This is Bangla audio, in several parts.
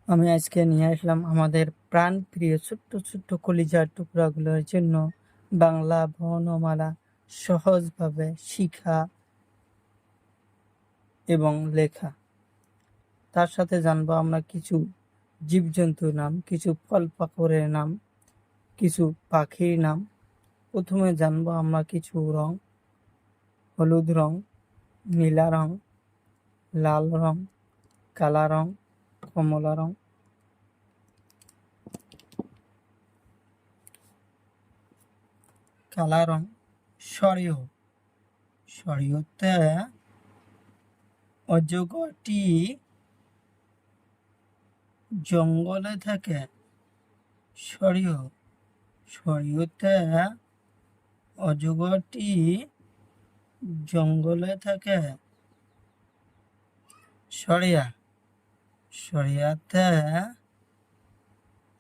আমি আজকে নিয়ে আসলাম আমাদের প্রাণপ্রিয় ছোট্ট ছোট্ট কলিজার টুকরাগুলোর জন্য বাংলা বর্ণমালা সহজভাবে শিখা এবং লেখা। তার সাথে জানবো আমরা কিছু জীবজন্তুর নাম, কিছু ফল পাকড়ের নাম, কিছু পাখির নাম। প্রথমে জানবো আমরা কিছু রং: হলুদ রং, নীলা রং, লাল রং, কালা রং, কমলা রং। কালা রং সরিয়। সরিয়তে অজগরটি জঙ্গলে থাকে। সরিয়। সরিয়তে অজগরটি জঙ্গলে থাকে। সরিয়া। সরিয়াতে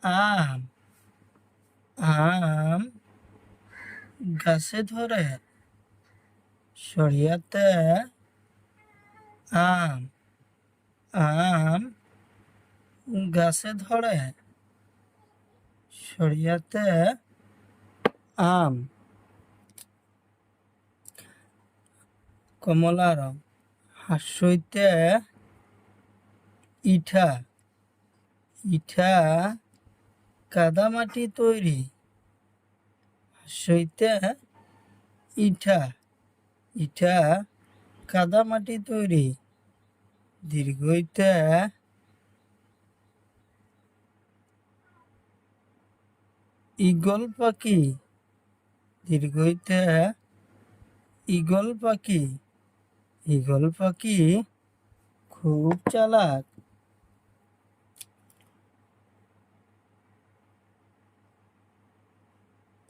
আম। আম গাছে ধরে। সরিয়াতে আম। আম গাছে ধরে। সরিয়াতে আম। কমলা রং হাসইতে ইটা। ইটা কাদামাটি তৈরি। হাসইতে ইটা। ইটা কাদামাটি তৈরি। দীর্ঘইতে ঈগল পাখি। দীর্ঘইতে ঈগল পাখি। ঈগল পাখি খুব চালাক।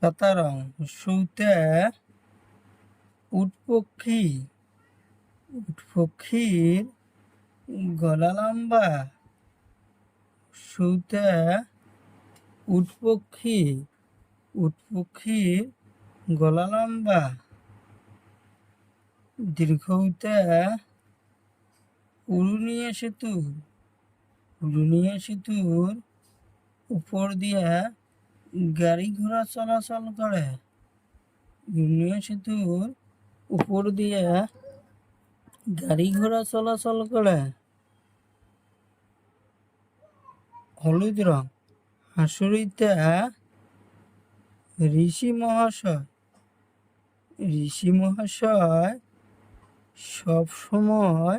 পাতা রং হস্যইতে উট পক্ষী। উট পক্ষীর গলা লম্বা। হস্যইতে উট পক্ষী। উট পক্ষীর গলা লম্বা। দীর্ঘইতে উড়ুনিয়া সেতু। উড়ুনিয়া সেতুর উপর দিয়ে গাড়ি ঘোড়া চলাচল করে। উড়ুনিয়া সেতুর উপর দিয়ে গাড়ি ঘোড়া চলাচল করে। হলুদ রং হাসুরিতে ঋষি মহাশয়। ঋষি মহাশয় সব সময়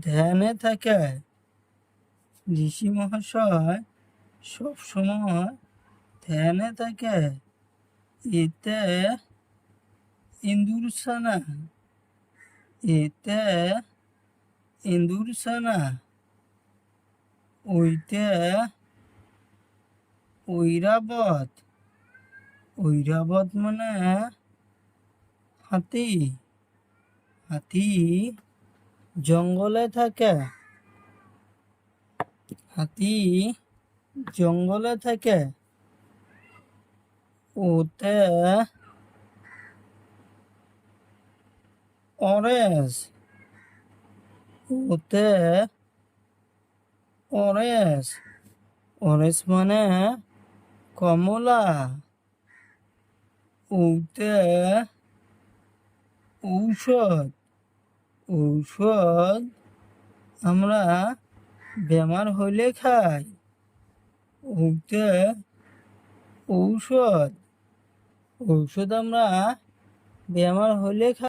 ধ্যানে থাকে। ঋষি মহাশয় সব সময় ধ্যানে থাকে। এতে ইন্দুর ছানা। এতে ইন্দুর ছানা। ওইতে ঐরাবত। ঐরাবত মানে হাতি। হাতি জঙ্গলে থাকে। হাতি জঙ্গলে থাকে। ওতে অরেঞ্জ। ওতে অরেঞ্জ। অরেঞ্জ মানে কমলা। ওতে ঔষধ। ঔষধ আমরা বেমার হইলে খাই। ওতে ঔষধ। ঔষধ আমরা বেমার হইলে খাই।